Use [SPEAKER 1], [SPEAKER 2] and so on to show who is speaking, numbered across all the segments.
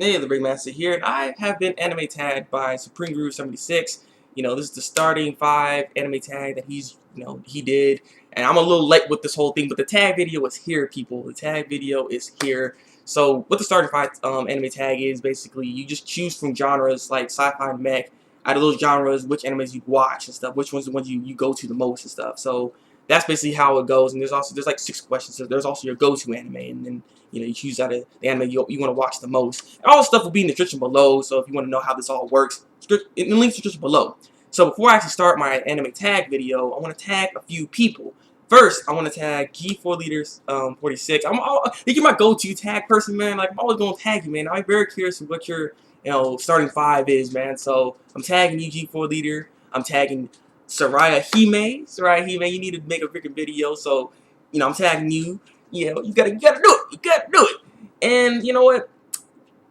[SPEAKER 1] Hey, Thabreakmaster here, and I have been anime tagged by SupremeGuru76. This is the starting 5 anime tag that he did, and I'm a little late with this whole thing, but the tag video is here, people. The tag video is here. So what the starting 5 anime tag is, basically, you just choose from genres like sci-fi and mech. Out of those genres, which animes you watch and stuff, which ones the ones you go to the most and stuff. So that's basically how it goes. And there's like 6 questions. So there's also your go-to anime, and then you choose out of the anime you want to watch the most. And all the stuff will be in the description below. So if you want to know how this all works, in the links description below. So before I actually start my anime tag video, I want to tag a few people. First, I want to tag G4Leaders 46. I think you're my go-to tag person, man. Like, I'm always going to tag you, man. I'm very curious what your starting 5 is, man. So I'm tagging you, G4Leader. I'm tagging SariahHime. SariahHime, you need to make a freaking video. So, I'm tagging you. You gotta do it. You gotta do it. And you know what?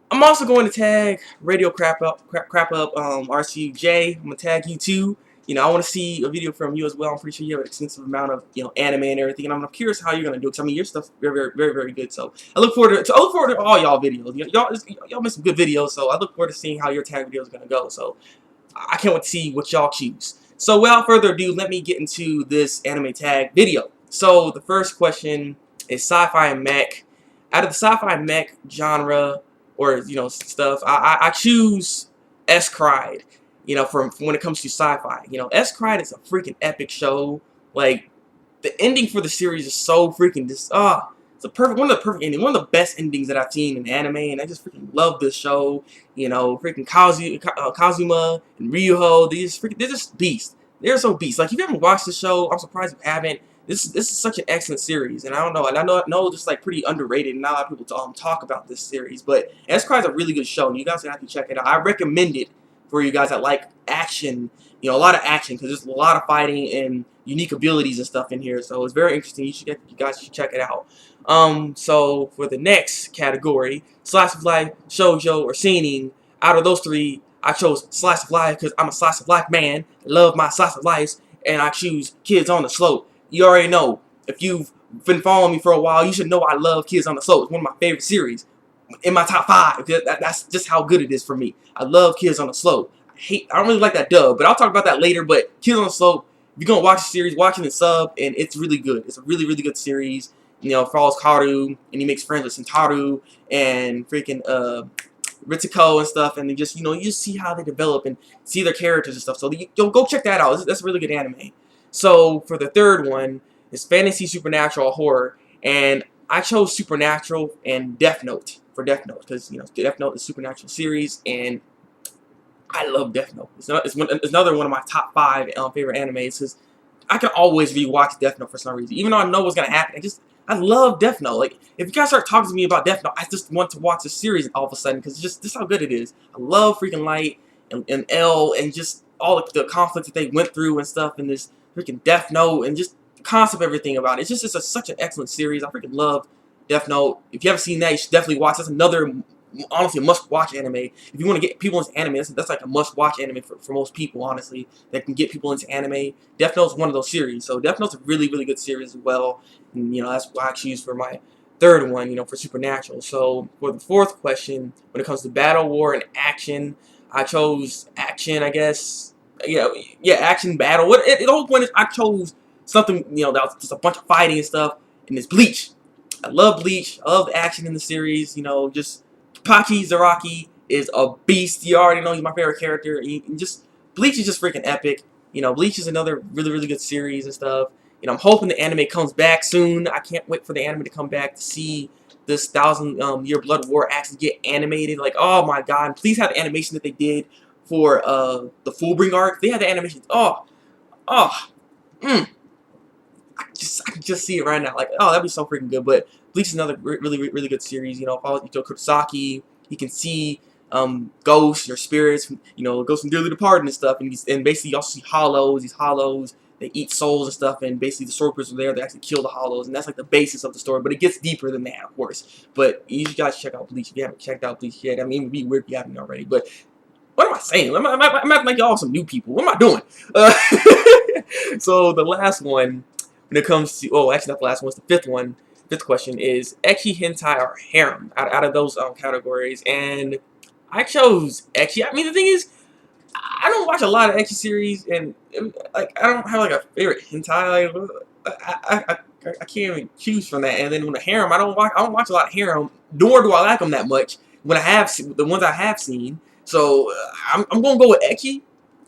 [SPEAKER 1] I'm also going to tag RadioCrapUp, RCUJay. I'm gonna tag you too. I want to see a video from you as well. I'm pretty sure you have an extensive amount of anime and everything, and I'm curious how you're gonna do it. Cause I mean, your stuff's very, very, very good. So I look forward to all y'all videos. Y'all make some good videos. So I look forward to seeing how your tag video is gonna go. So I can't wait to see what y'all choose. So without further ado, let me get into this anime tag video. So the first question is sci-fi and mech. Out of the sci-fi and mech genre, or stuff, I choose S-Cried. From when it comes to sci-fi. S-Cried is a freaking epic show. Like, the ending for the series is so freaking it's one of the perfect endings, one of the best endings that I've seen in anime, and I just freaking love this show. Freaking Kazuma and Ryuho, they're just beasts. They're so beasts. Like, if you haven't watched the show, I'm surprised you haven't. This is such an excellent series, and I know just like pretty underrated, and not a lot of people talk about this series. But S-Cried is a really good show, and you guys have to check it out. I recommend it for you guys that like action, a lot of action, because there's a lot of fighting and unique abilities and stuff in here. So it's very interesting. You guys should check it out. So for the next category, slice of life, shoujo, or seinen. Out of those 3, I chose slice of life because I'm a slice of life man. Love my slice of life, and I choose Kids on the Slope. You already know. If you've been following me for a while, you should know I love Kids on the Slope. It's one of my favorite series. In my top 5. That's just how good it is for me. I love Kids on the Slope. I don't really like that dub, but I'll talk about that later. But Kids on the Slope, if you're gonna watch the series, watching the sub, and it's really good. It's a really, really good series. It follows Karu, and he makes friends with Sentaru and freaking Ritsuko and stuff, and you just see how they develop and see their characters and stuff. So go check that out. That's a really good anime. So for the third one is fantasy, supernatural, horror, and I chose Supernatural and Death Note for Death Note because Death Note is a supernatural series, and I love Death Note. It's another one of my top 5 favorite animes because I can always rewatch Death Note for some reason, even though I know what's gonna happen. I love Death Note. Like, if you guys start talking to me about Death Note, I just want to watch the series all of a sudden because just how good it is. I love freaking Light and L and just all the conflicts that they went through and stuff in this freaking Death Note, and just the concept of everything about it. It's such an excellent series. I freaking love Death Note. If you haven't seen that, you should definitely watch. That's another, honestly, must-watch anime. If you want to get people into anime, that's like a must-watch anime for most people, honestly, that can get people into anime. Death Note is one of those series. So Death Note's a really, really good series as well. And, that's why I choose for my third one, for Supernatural. So for the fourth question, when it comes to battle, war, and action, I chose action, I guess. Yeah, action, battle. The whole point is I chose something, that was just a bunch of fighting and stuff, and it's Bleach. I love Bleach. I love the action in the series. Just Pachi Zaraki is a beast. You already know he's my favorite character. And just Bleach is just freaking epic. Bleach is another really, really good series and stuff. I'm hoping the anime comes back soon. I can't wait for the anime to come back to see this 1,000-year Blood War actually get animated. Like, oh my god! And please have the animation that they did for the Fullbring arc. They had the animation. I can just see it right now. Like, oh, that'd be so freaking good. But Bleach is another really, really good series. Follows Ito Kurosaki. You can see ghosts or spirits. Ghosts from dearly departed and stuff. And basically, you also see hollows. These hollows, they eat souls and stuff. And basically, the Sorcerers are there. They actually kill the hollows. And that's like the basis of the story. But it gets deeper than that, of course. But you guys check out Bleach if you haven't checked out Bleach yet. I mean, it would be weird if you haven't already. But what am I saying? I'm acting like y'all some new people. What am I doing? So the last one, when it comes to, actually not the last one, it's the 5th one. fifth question is ecchi, hentai, or harem out of those categories, and I chose ecchi. I mean, the thing is, I don't watch a lot of ecchi series, and like I don't have like a favorite hentai. Like, I can't even choose from that. And then when the harem, I don't watch a lot of harem, nor do I like them that much. When I have the ones I have seen, so I'm gonna go with ecchi,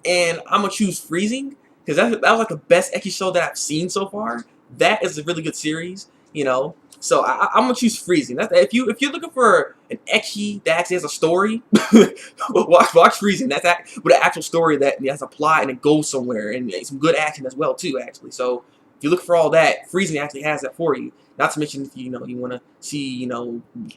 [SPEAKER 1] and I'm gonna choose freezing because that was like the best ecchi show that I've seen so far. That is a really good series, you know. So I'm gonna choose freezing. That's if you're looking for an ecchi that actually has a story, watch freezing. That's with an actual story that has a plot and it goes somewhere and some good action as well too. Actually, so if you look for all that, freezing actually has that for you. Not to mention if you want to see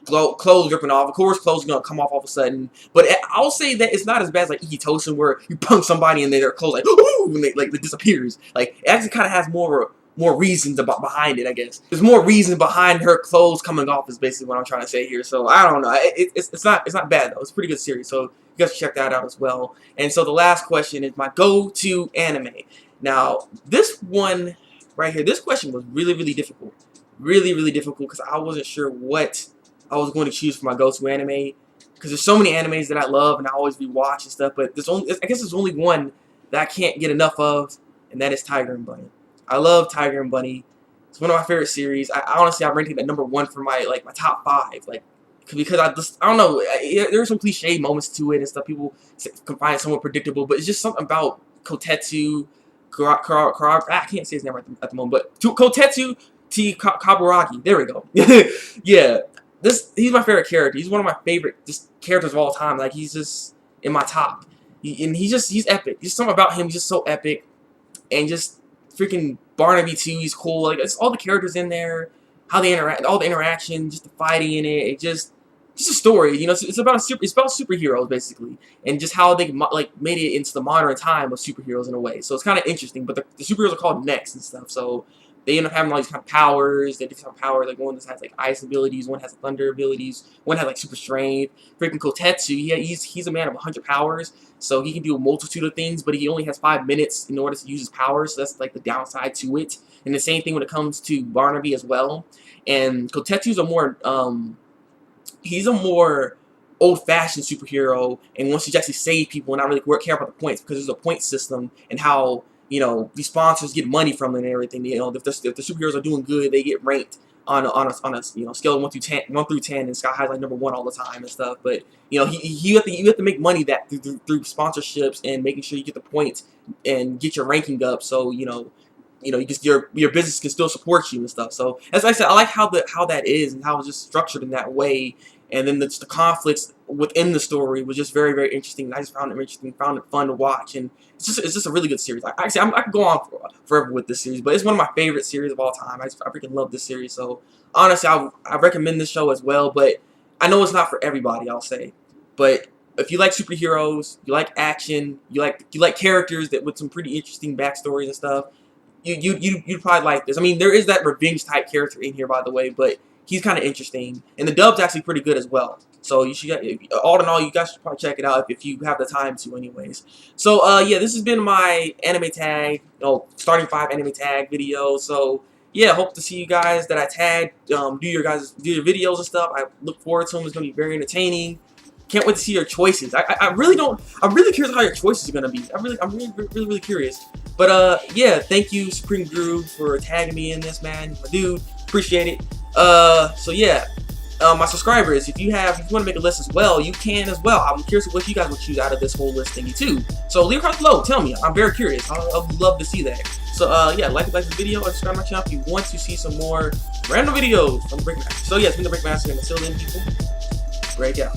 [SPEAKER 1] clothes ripping off. Of course, clothes are gonna come off all of a sudden. But I'll say that it's not as bad as like Ikitosen where you punch somebody and their clothes like ooh, and it disappears. Like it actually kind of has more reasons behind it, I guess. There's more reason behind her clothes coming off is basically what I'm trying to say here. So I don't know. It's not bad though. It's a pretty good series. So you guys can check that out as well. And so the last question is my go-to anime. Now this one right here, this question was really difficult. Really difficult because I wasn't sure what I was going to choose for my go-to anime. Because there's so many animes that I love and I always rewatch and stuff. But I guess there's only one that I can't get enough of, and that is Tiger and Bunny. I love Tiger and Bunny. It's one of my favorite series. Honestly, I'm ranking it at #1 for my my top 5. Like because I don't know. There's some cliche moments to it and stuff. People can find it somewhat predictable, but it's just something about Kotetsu. I can't say his name at the moment, but Kotetsu T Kaburagi. There we go. Yeah, he's my favorite character. He's one of my favorite characters of all time. Like he's just in my top. He's epic. There's something about him. He's just so epic, and just freaking Barnaby too. He's cool. Like it's all the characters in there, how they interact, all the interaction, just the fighting in it. It just a story. It's about superheroes basically, and just how they made it into the modern time of superheroes in a way. So it's kind of interesting. But the superheroes are called Next and stuff. So they end up having all these kind of powers. They have different powers. Like one has like ice abilities, one has thunder abilities, one has like super strength. Freaking Kotetsu, he's a man of 100 powers, so he can do a multitude of things, but he only has 5 minutes in order to use his powers. So that's like the downside to it. And the same thing when it comes to Barnaby as well. And Kotetsu's he's a more old-fashioned superhero, and wants to actually save people and not really care about the points because there's a point system and how these sponsors get money from it and everything. If the superheroes are doing good, they get ranked on a scale of 1 through 10, and Sky High's like #1 all the time and stuff. But you have to make money that through sponsorships and making sure you get the points and get your ranking up. So your business can still support you and stuff. So as I said, I like how that is and how it's just structured in that way. And then the conflicts within the story was just very interesting. I just found it interesting, found it fun to watch, and it's just a really good series. I could go on forever with this series, but it's one of my favorite series of all time. I freaking love this series. So honestly, I recommend this show as well. But I know it's not for everybody, I'll say. But if you like superheroes, you like action, you like characters that with some pretty interesting backstories and stuff, you'd probably like this. I mean, there is that revenge type character in here, by the way, but he's kind of interesting, and the dub's actually pretty good as well. So you should, all in all, you guys should probably check it out if you have the time to, anyways. So yeah, this has been my anime tag, starting 5 anime tag video. So yeah, hope to see you guys that I tagged do your videos and stuff. I look forward to them. It's gonna be very entertaining. Can't wait to see your choices. I'm really curious how your choices are gonna be. I'm really curious. But yeah, thank you SupremeGuru for tagging me in this, man. My dude, appreciate it. So yeah, my subscribers, if you want to make a list as well, you can as well. I'm curious what you guys would choose out of this whole list thingy too. So leave a comment below, tell me. I'm very curious. I would love to see that. So yeah, like this video and subscribe to my channel if you want to see some more random videos from Thabreakmaster. So yeah, it's been Thabreakmaster, and until then, people, break out.